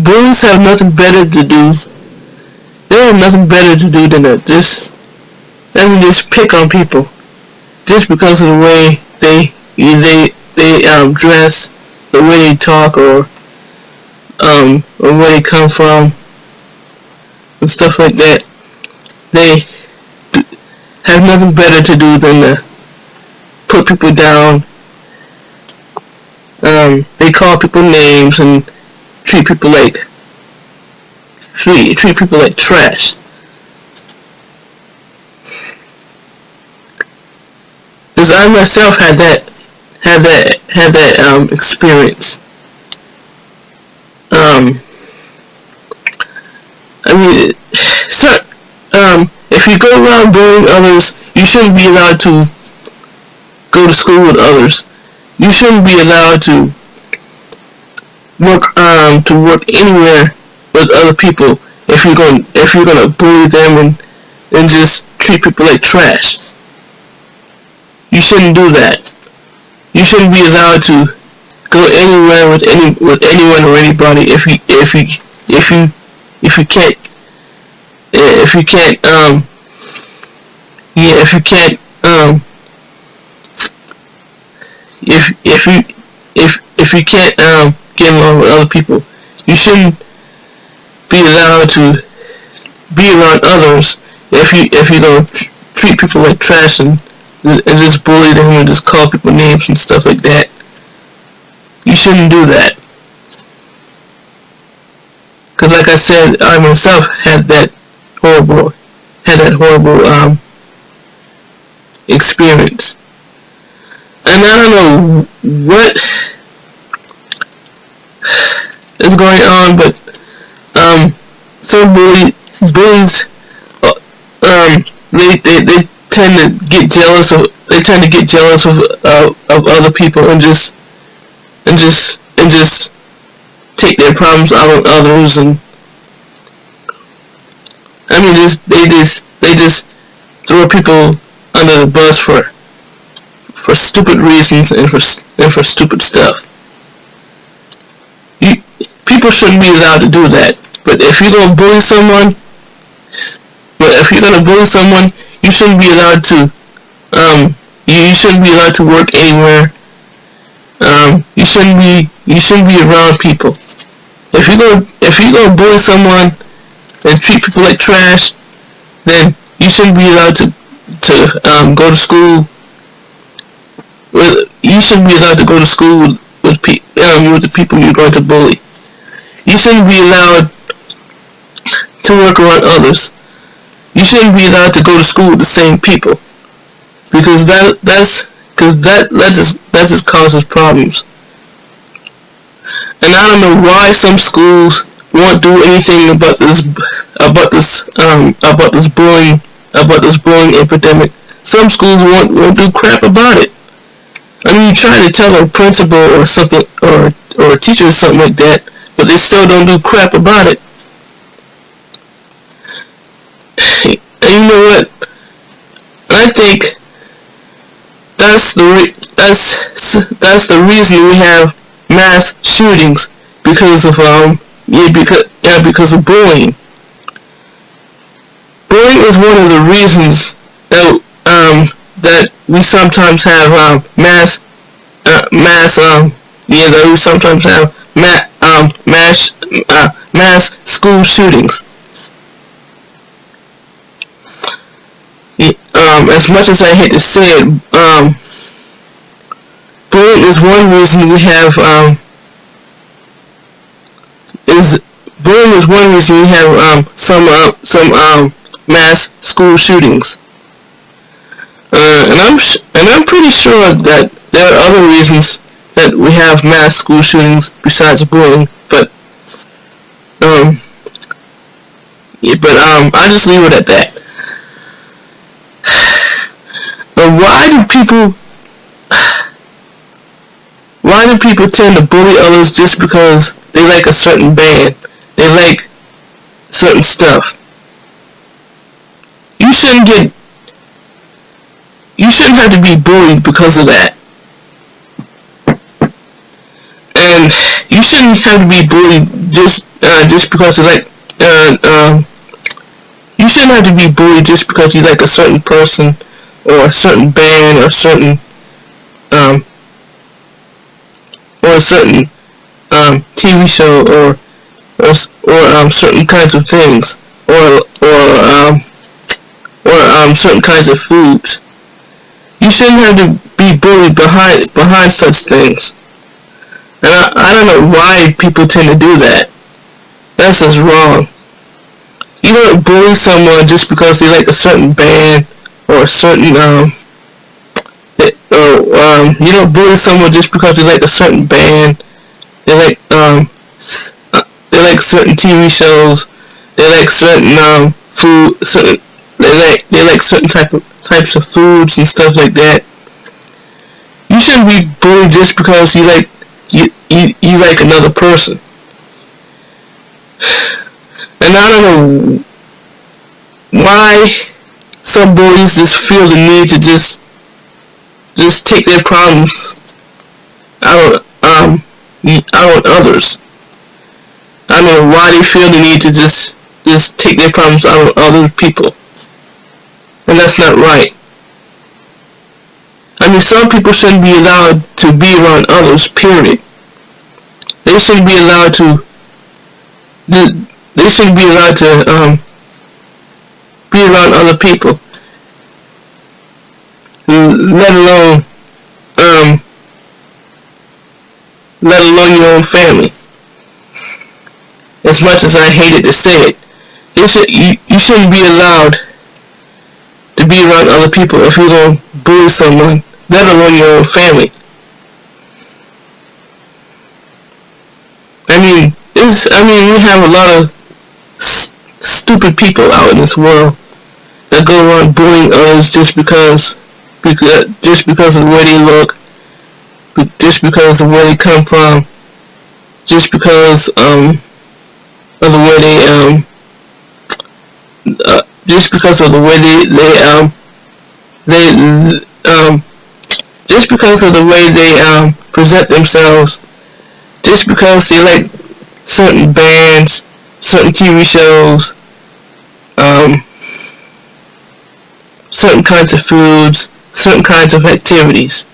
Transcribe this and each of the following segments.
bullies have nothing better to do. They have nothing better to do than to just pick on people just because of the way they dress, the way they talk, or where they come from, and stuff like that. They have nothing better to do than to put people down. They call people names and treat people like trash. Because I myself had that experience. If you go around bullying others, you shouldn't be allowed to go to school with others. You shouldn't be allowed to work anywhere with other people if you're gonna bully them and just treat people like trash. You shouldn't do that. You shouldn't be allowed to go anywhere with anyone or anybody if you can't get along with other people. You shouldn't be allowed to be around others if you don't treat people like trash and just bully them and just call people names and stuff like that. You shouldn't do that. Because like I said, I myself had that horrible experience. And I don't know what is going on, but some bullies they tend to get jealous of other people and just take their problems out on others, and they just throw people under the bus for stupid reasons and for stupid stuff. People shouldn't be allowed to do that. But if you're gonna bully someone, you shouldn't be allowed to. You shouldn't be allowed to work anywhere. You shouldn't be around people. If you're gonna bully someone and treat people like trash, then you shouldn't be allowed to go to school. You shouldn't be allowed to go to school with the people you're going to bully. You shouldn't be allowed to work around others. You shouldn't be allowed to go to school with the same people, because that just causes problems. And I don't know why some schools won't do anything about this bullying epidemic. Some schools won't do crap about it. I mean, you try to tell a principal or something, or a teacher or something like that, but they still don't do crap about it. And you know what? I think that's the reason we have mass shootings, because of bullying. Bullying is one of the reasons that we sometimes have mass school shootings. As much as I hate to say it, bullying is one reason we have some mass school shootings. And I'm pretty sure that there are other reasons that we have mass school shootings besides bullying, but I'll just leave it at that. Why do people tend to bully others just because they like a certain band? They like certain stuff. You shouldn't have to be bullied because of that. And you shouldn't have to be bullied just because you like you shouldn't have to be bullied just because you like a certain person or a certain band or um a certain TV show or certain kinds of things or certain kinds of foods. You shouldn't have to be bullied behind such things. And I don't know why people tend to do that. That's just wrong. You don't bully someone just because they like a certain band or a certain you don't bully someone just because they like a certain band. They like certain TV shows. They like certain food. They like certain types of foods and stuff like that. You shouldn't be bullied just because you like another person. And I don't know why some bullies just feel the need to just take their problems out on others. I don't know why they feel the need to just take their problems out on other people. And that's not right. I mean, some people shouldn't be allowed to be around others, period. They shouldn't be allowed to be around other people, let alone your own family. As much as I hated to say it, you shouldn't be allowed to be around other people if you're going to bully someone, let alone your own family. We have a lot of stupid people out in this world that go around bullying others just because of the way they look, just because of where they come from, just because of the way they just because of the way just because of the way they present themselves, just because they like certain bands, certain TV shows, certain kinds of foods, certain kinds of activities.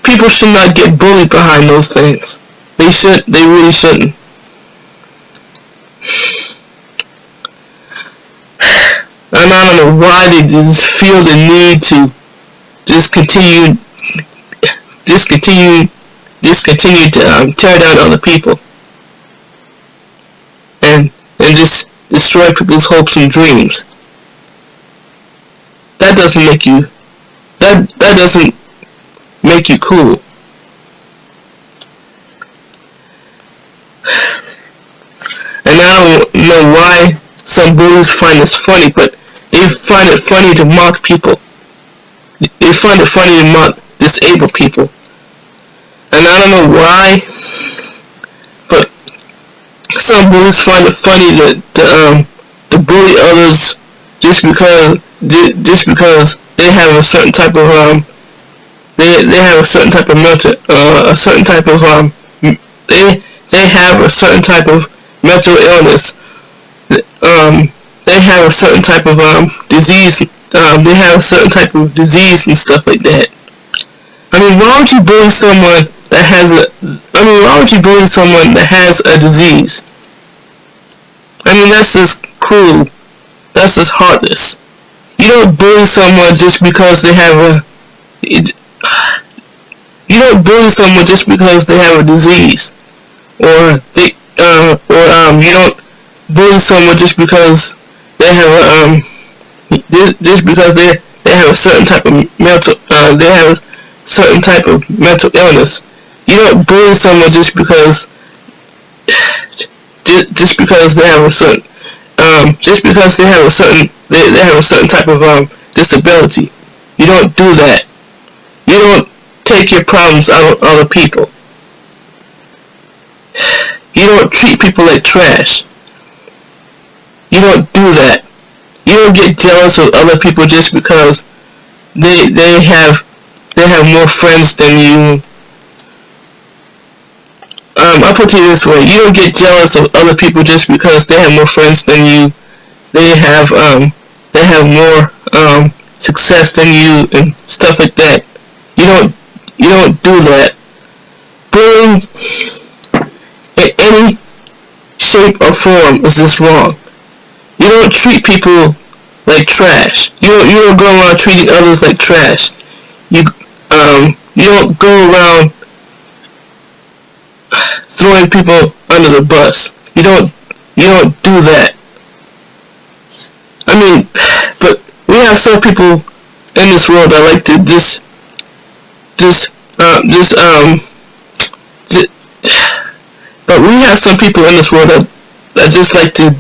People should not get bullied behind those things. They really shouldn't. And I don't know why they just feel the need to just continue to tear down other people and just destroy people's hopes and dreams. That doesn't make you cool. And I don't know why some bullies find this funny, but they find it funny to mock people. They find it funny to mock disabled people. And I don't know why, but some bullies find it funny to bully others just because they have a certain type of they have a certain type of mental illness. They have a certain type of disease. They have a certain type of disease and stuff like that. I mean, why would you bully someone that has a disease? I mean, that's just cruel. That's just heartless. You don't bully someone just because they have a disease, or you don't bully someone just because they have a certain type of mental illness. You don't bully someone just because they have a certain type of disability. You don't do that. You don't take your problems out on other people. You don't treat people like trash. You don't do that. You don't get jealous of other people just because they have more friends than you. I'll put it this way: you don't get jealous of other people just because they have more friends than you. They have more success than you and stuff like that. You don't do that. Bullying in any shape or form is just wrong. You don't treat people like trash. You don't go around treating others like trash. You don't go around throwing people under the bus. You don't do that. I mean, but we have some people in this world that like to but we have some people in this world that just like to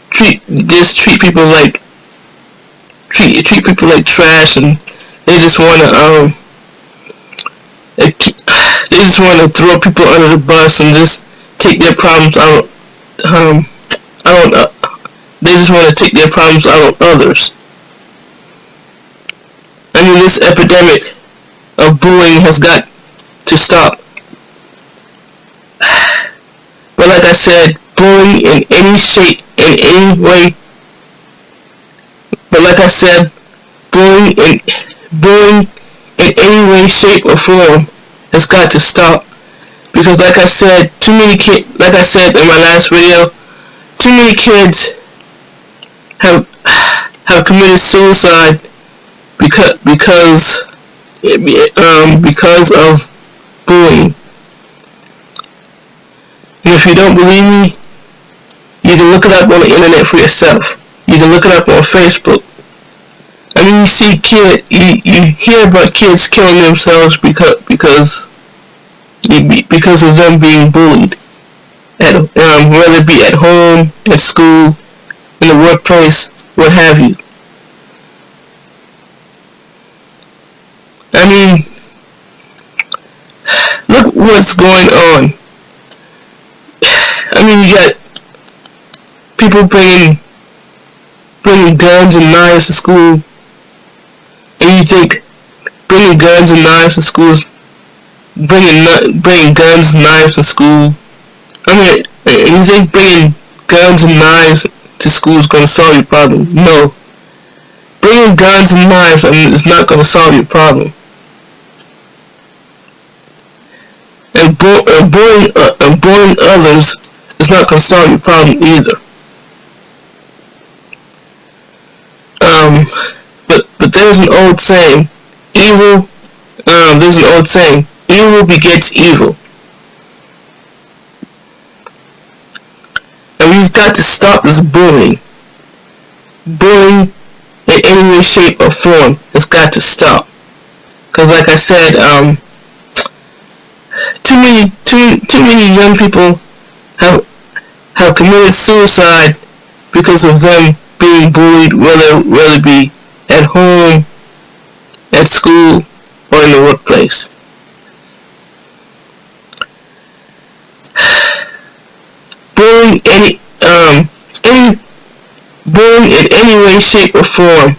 treat people like trash, and they just wanna throw people under the bus and just take their problems out. They just want to take their problems out on others. I mean, this epidemic of bullying has got to stop. But like I said, bullying in any shape, in any way. But like I said, bullying in any way, shape, or form has got to stop. Because like I said, like I said in my last video, too many kids have committed suicide because of bullying. And if you don't believe me, you can look it up on the internet for yourself. You can look it up on Facebook. I mean, you hear about kids killing themselves because of them being bullied, whether it be at home, at school, in the workplace, what have you. I mean, look what's going on. I mean, you got people bringing guns and knives to school, and you think bringing guns and knives to schools, bringing guns and knives to school. I mean, and you think bringing guns and knives to school is going to solve your problem? No. Bringing guns and knives is not going to solve your problem. And bullying others is not going to solve your problem either. But there's an old saying, evil begets evil. And we've got to stop this bullying. Bullying in any way, shape, or form has got to stop. Because like I said, too many young people have committed suicide because of them being bullied, whether it be at home, at school, or in the workplace. Bullying in any way, shape, or form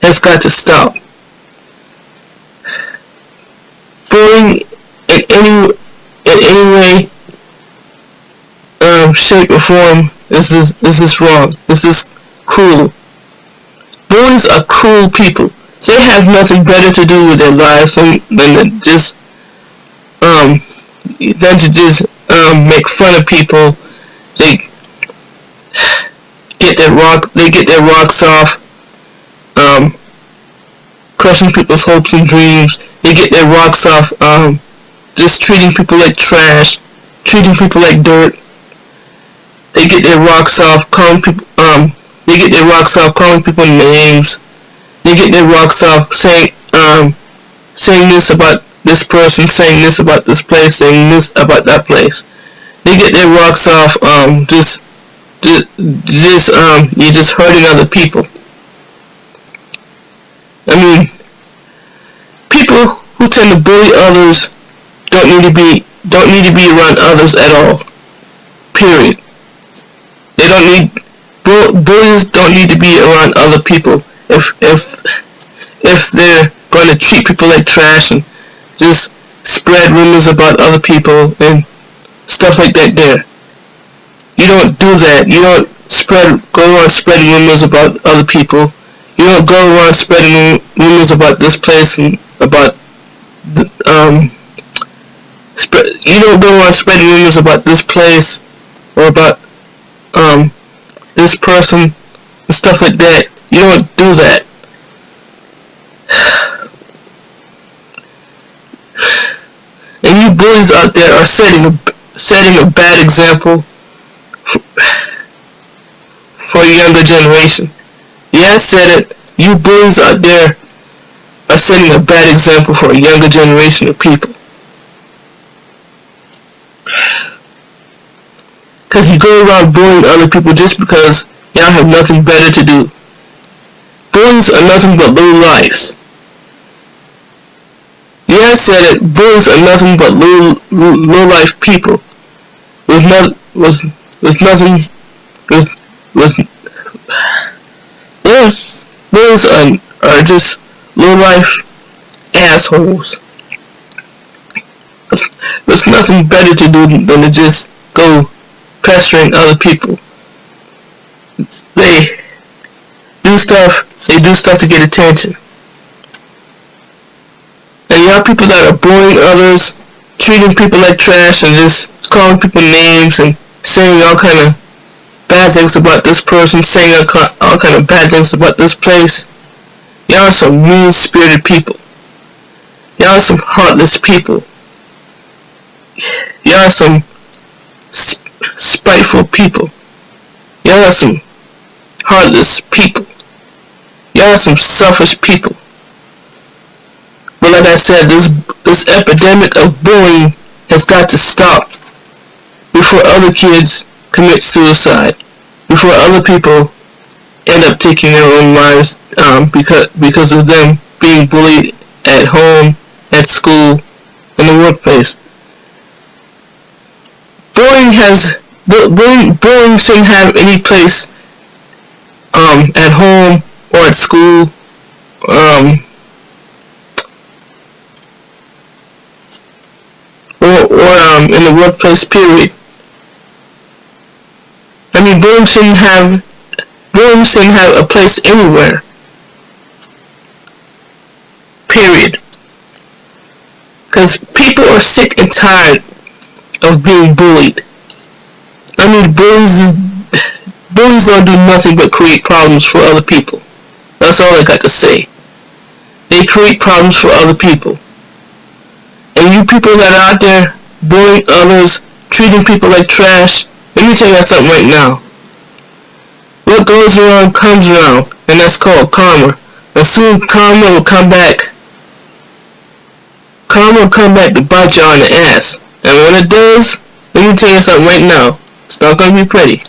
has got to stop. Bullying in any way, shape, or form is this wrong. This is cruel. Bullies are cruel people. They have nothing better to do with their lives than to just make fun of people. They get their rocks off, crushing people's hopes and dreams. They get their rocks off, just treating people like trash, treating people like dirt. They get their rocks off calling people names. They get their rocks off saying this about this person, saying this about this place, saying this about that place. They get their rocks off you're just hurting other people. I mean, people who tend to bully others don't need to be around others at all. Period. Bullies don't need to be around other people if they're going to treat people like trash and just spread rumors about other people and stuff like that there. You don't do that. You don't go around spreading rumors about other people. You don't go around spreading rumors about this place and about you don't go around spreading rumors about this place or about this person and stuff like that. You don't do that. And you bullies out there are setting a bad example for a younger generation. Yeah, I said it. You bullies out there are setting a bad example for a younger generation of people. Because you go around bullying other people just because y'all have nothing better to do. Bullies are nothing but low lives. Yeah, I said it. Bullies are nothing but low life people bullies are just low life assholes. There's nothing better to do than to just go pestering other people. They do stuff to get attention. And y'all people that are bullying others, treating people like trash and just calling people names and saying all kind of bad things about this person, saying all kind of bad things about this place. Y'all are some mean-spirited people. Y'all are some heartless people. Y'all are some spiteful people. Y'all are some heartless people. Y'all are some selfish people. But like I said, this epidemic of bullying has got to stop before other kids commit suicide, before other people end up taking their own lives because of them being bullied at home, at school, in the workplace. Bullying shouldn't have any place at home or at school or in the workplace, period. I mean, bullying shouldn't have a place anywhere, period. Because people are sick and tired of being bullied. I mean, bullies don't do nothing but create problems for other people. That's all I got to say. They create problems for other people. And you people that are out there bullying others, treating people like trash, let me tell you something right now. What goes around comes around, and that's called karma. And soon karma will come back. Karma will come back to bite you on the ass. And when it does, let me tell you something right now. It's not going to be pretty.